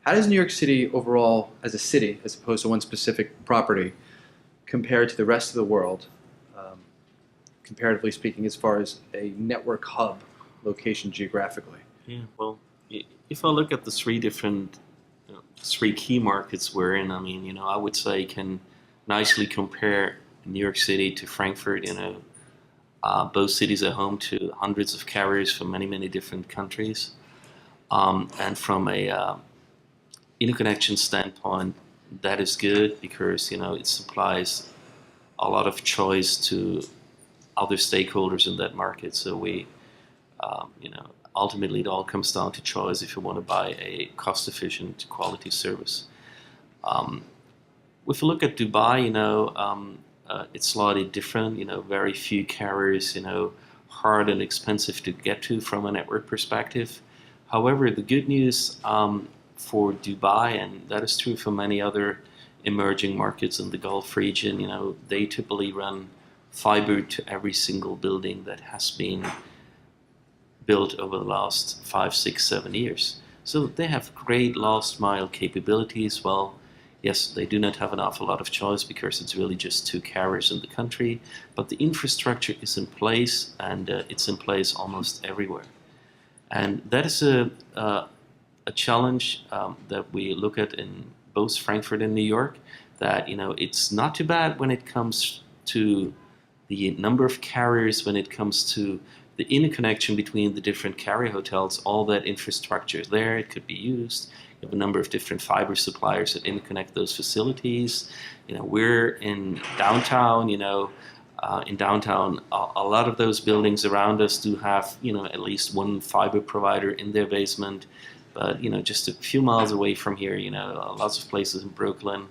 How does New York City overall, as a city, as opposed to one specific property, compare to the rest of the world, comparatively speaking, as far as a network hub location geographically? Yeah, well, if I look at the three different, three key markets we're in, I mean, I would say can nicely compare New York City to Frankfurt. Both cities are home to hundreds of carriers from many, many different countries. And from a interconnection standpoint, that is good because, it supplies a lot of choice to other stakeholders in that market. So ultimately it all comes down to choice if you want to buy a cost-efficient quality service. If you look at Dubai, it's slightly different. Very few carriers, hard and expensive to get to from a network perspective. However, the good news for Dubai, and that is true for many other emerging markets in the Gulf region, they typically run fiber to every single building that has been built over the last 5, 6, 7 years. So they have great last mile capabilities. Well, yes, they do not have an awful lot of choice because it's really just two carriers in the country, but the infrastructure is in place, and it's in place almost everywhere. And that is a challenge that we look at in both Frankfurt and New York, that it's not too bad when it comes to the number of carriers, when it comes to the interconnection between the different carrier hotels. All that infrastructure is there, it could be used. You have a number of different fiber suppliers that interconnect those facilities. We're in downtown, a lot of those buildings around us do have, at least one fiber provider in their basement. But, just a few miles away from here, lots of places in Brooklyn,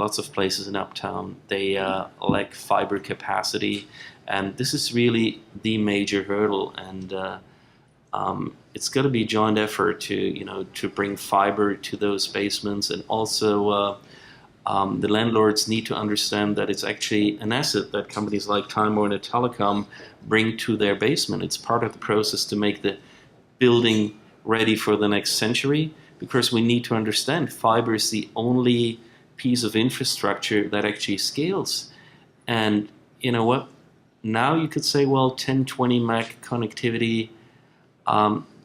lots of places in Uptown, they lack fiber capacity. And this is really the major hurdle. And it's got to be a joint effort to bring fiber to those basements. And also the landlords need to understand that it's actually an asset that companies like Time Warner Telecom bring to their basement. It's part of the process to make the building ready for the next century, because we need to understand fiber is the only piece of infrastructure that actually scales. And you know what? Now you could say, well, 10, 20 meg connectivity,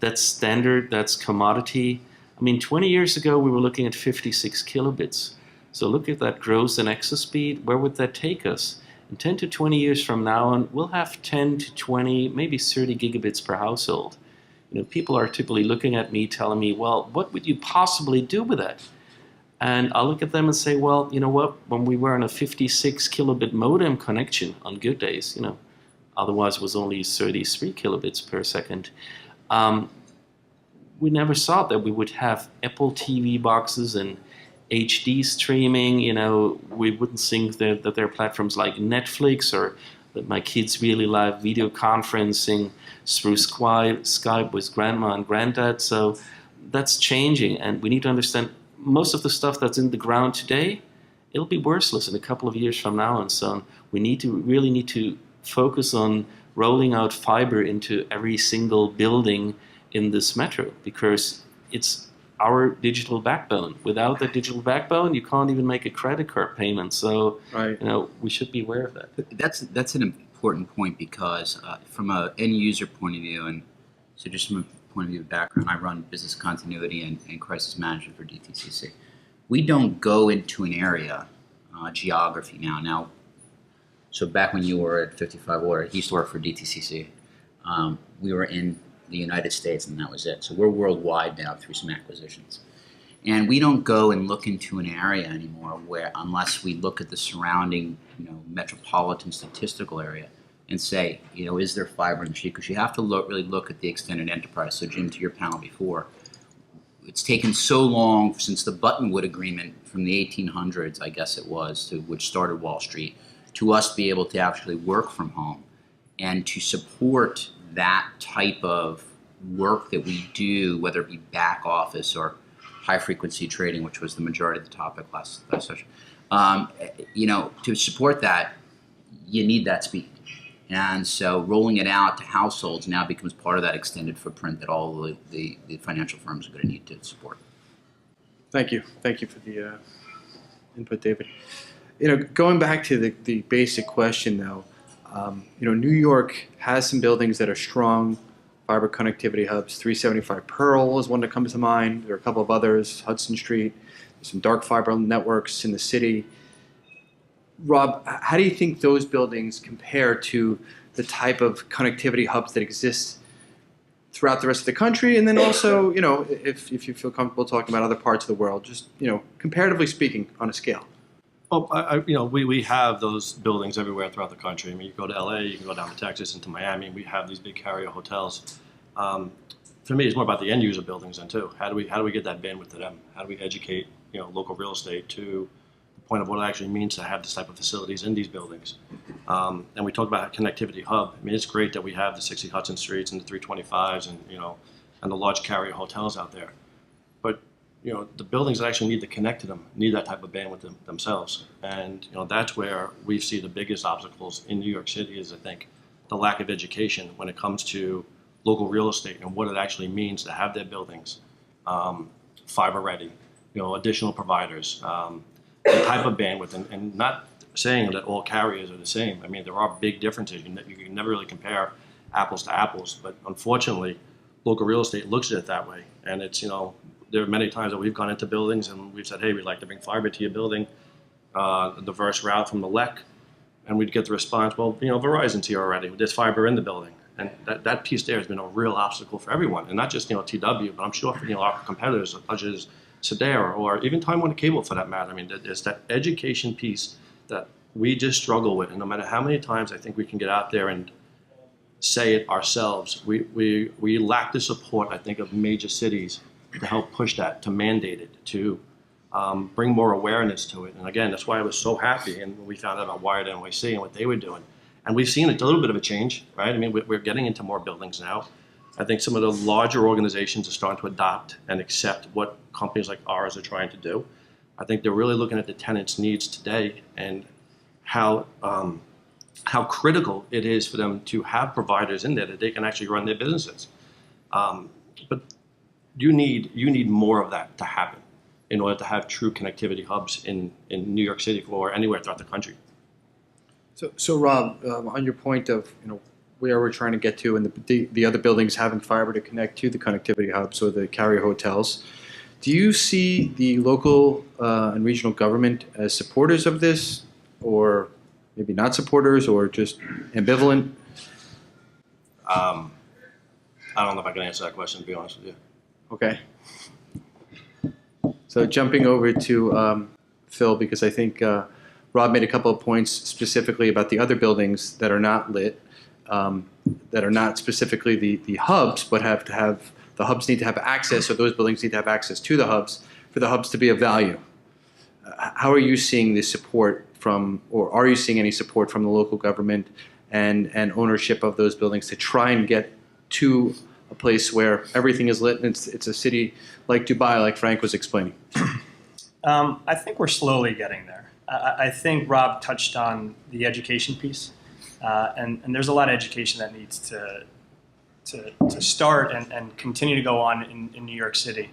that's standard, that's commodity. I mean, 20 years ago, we were looking at 56 kilobits. So look at that growth in access speed. Where would that take us? In 10 to 20 years from now on, we'll have 10 to 20, maybe 30 gigabits per household. People are typically looking at me, telling me, well, what would you possibly do with that? And I'll look at them and say, well, you know what? When we were on a 56 kilobit modem connection on good days, otherwise it was only 33 kilobits per second. We never thought that we would have Apple TV boxes and HD streaming. We wouldn't think that there are platforms like Netflix, or that my kids really love video conferencing through Skype with grandma and granddad. So that's changing, and we need to understand most of the stuff that's in the ground today, it'll be worthless in a couple of years from now and so on. We really need to focus on rolling out fiber into every single building in this metro, because it's our digital backbone. Without that digital backbone, you can't even make a credit card payment. So, right. We should be aware of that. That's an important point, because from an end user point of view, and so just from a point of view of background, I run business continuity and crisis management for DTCC. We don't go into an area, geography now. So back when you were at 55 Water, he used to work for DTCC. We were in the United States, and that was it. So we're worldwide now through some acquisitions. And we don't go and look into an area anymore unless we look at the surrounding, metropolitan statistical area and say, is there fiber in the street? Because you have to really look at the extended enterprise. So Jim, to your panel before, it's taken so long since the Buttonwood Agreement from the 1800s, I guess it was, which started Wall Street, to us be able to actually work from home and to support that type of work that we do, whether it be back office or high frequency trading, which was the majority of the topic last session. To support that, you need that speed. And so rolling it out to households now becomes part of that extended footprint that all the financial firms are going to need to support. Thank you. Thank you for the input, David. Going back to the basic question, though, New York has some buildings that are strong fiber connectivity hubs. 375 Pearl is one that comes to mind. There are a couple of others, Hudson Street. There's some dark fiber networks in the city. Rob, how do you think those buildings compare to the type of connectivity hubs that exist throughout the rest of the country, and then also, if you feel comfortable talking about other parts of the world, just, comparatively speaking, on a scale? Oh, we have those buildings everywhere throughout the country. I mean, you go to LA, you can go down to Texas, into Miami. We have these big carrier hotels. For me, it's more about the end user buildings then too. How do we get that bandwidth to them? How do we educate, local real estate to the point of what it actually means to have this type of facilities in these buildings? And we talk about a connectivity hub. I mean, it's great that we have the 60 Hudson Streets and the 325s and the large carrier hotels out there. But the buildings that actually need to connect to them need that type of bandwidth themselves. And that's where we see the biggest obstacles in New York City is, I think, the lack of education when it comes to local real estate and what it actually means to have their buildings fiber ready, additional providers, the type of bandwidth, and not saying that all carriers are the same. I mean, there are big differences. You can never really compare apples to apples, but unfortunately, local real estate looks at it that way. And it's, there are many times that we've gone into buildings and we've said, hey, we'd like to bring fiber to your building, a diverse route from the LEC, and we'd get the response, well, Verizon's here already. There's fiber in the building. And that piece there has been a real obstacle for everyone, and not just, TW, but I'm sure for, our competitors such as Sedera or even Time Warner Cable for that matter. I mean, there's that education piece that we just struggle with, and no matter how many times I think we can get out there and say it ourselves, we lack the support, I think, of major cities to help push that, to mandate it, to bring more awareness to it. And again, that's why I was so happy and when we found out about Wired NYC and what they were doing. And we've seen a little bit of a change, right? I mean, we're getting into more buildings now. I think some of the larger organizations are starting to adopt and accept what companies like ours are trying to do. I think they're really looking at the tenants' needs today and how critical it is for them to have providers in there that they can actually run their businesses. But you need more of that to happen in order to have true connectivity hubs in New York City or anywhere throughout the country. So Rob, on your point of where we're trying to get to, and the other buildings having fiber to connect to the connectivity hubs or the carrier hotels, do you see the local and regional government as supporters of this, or maybe not supporters, or just ambivalent? I don't know if I can answer that question, to be honest with you. Okay. So jumping over to Phil, because I think Rob made a couple of points specifically about the other buildings that are not lit, that are not specifically the hubs, but the hubs need to have access, or those buildings need to have access to the hubs for the hubs to be of value. How are you seeing the support from, or are you seeing any support from the local government and ownership of those buildings to try and get to a place where everything is lit and it's a city like Dubai, like Frank was explaining? I think we're slowly getting there. I think Rob touched on the education piece, and there's a lot of education that needs to start and continue to go on in New York City.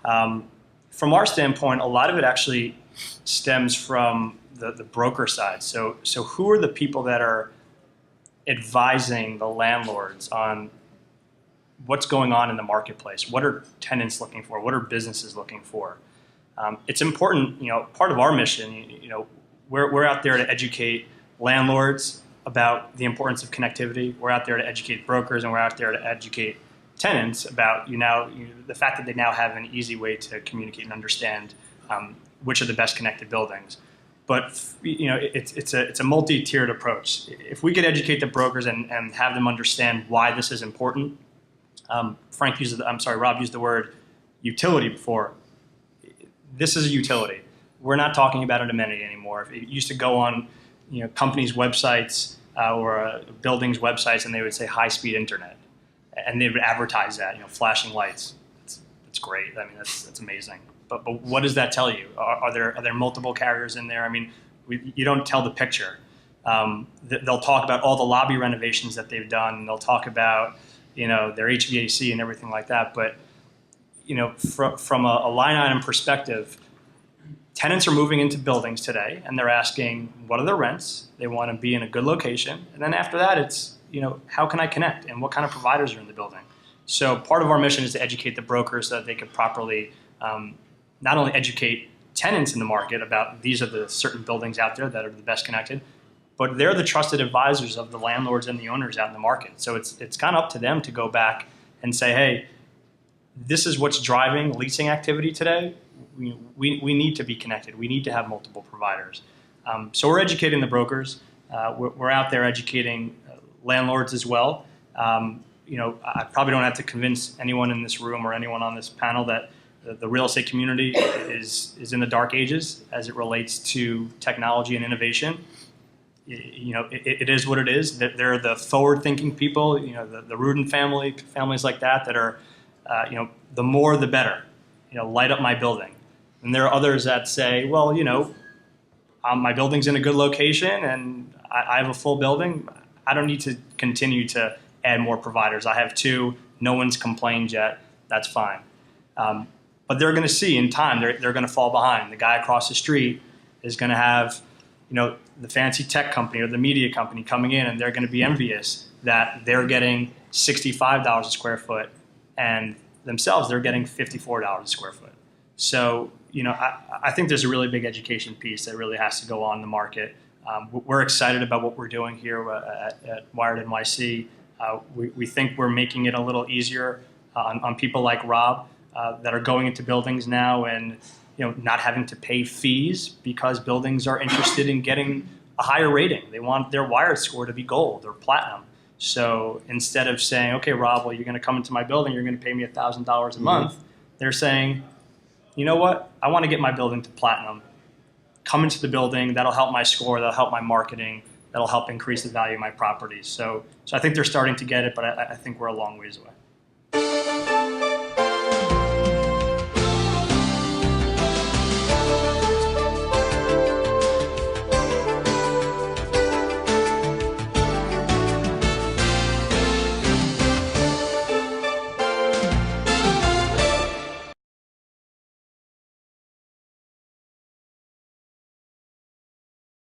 From our standpoint, a lot of it actually stems from the broker side. So who are the people that are advising the landlords on what's going on in the marketplace? What are tenants looking for? What are businesses looking for? It's important, part of our mission, we're out there to educate landlords about the importance of connectivity. We're out there to educate brokers, and we're out there to educate tenants about the fact that they now have an easy way to communicate and understand which are the best connected buildings. But it's a multi-tiered approach. If we could educate the brokers and have them understand why this is important, Rob used the word utility before. This is a utility. We're not talking about an amenity anymore. It used to go on, companies' websites or buildings' websites, and they would say high-speed internet, and they would advertise that, flashing lights. It's great. I mean, that's amazing. But what does that tell you? Are there multiple carriers in there? I mean, you don't tell the picture. They'll talk about all the lobby renovations that they've done. And they'll talk about their HVAC and everything like that. But from a line item perspective, tenants are moving into buildings today, and they're asking, what are the rents? They want to be in a good location. And then after that, it's, how can I connect? And what kind of providers are in the building? So part of our mission is to educate the brokers so that they can properly not only educate tenants in the market about these are the certain buildings out there that are the best connected, but they're the trusted advisors of the landlords and the owners out in the market. So it's kind of up to them to go back and say, hey, this is what's driving leasing activity today. We need to be connected. We need to have multiple providers. So we're educating the brokers. We're out there educating landlords as well. I probably don't have to convince anyone in this room or anyone on this panel that the real estate community is in the dark ages as it relates to technology and innovation. It is what it is. They're the forward-thinking people. The Rudin family, families like that are, the more the better. Light up my building. And there are others that say, well, my building's in a good location and I have a full building. I don't need to continue to add more providers. I have 2. No one's complained yet. That's fine. But they're going to see in time, they're going to fall behind. The guy across the street is going to have, the fancy tech company or the media company coming in, and they're going to be envious that they're getting $65 a square foot, and themselves they're getting $54 a square foot. So, I think there's a really big education piece that really has to go on in the market. We're excited about what we're doing here at Wired NYC. We think we're making it a little easier on people like Rob that are going into buildings now and not having to pay fees because buildings are interested in getting a higher rating. They want their Wired score to be gold or platinum. So instead of saying, okay, Rob, well, you're going to come into my building, you're going to pay me $1,000 a month, they're saying, you know what? I want to get my building to platinum. Come into the building. That'll help my score. That'll help my marketing. That'll help increase the value of my properties. So I think they're starting to get it, but I think we're a long ways away.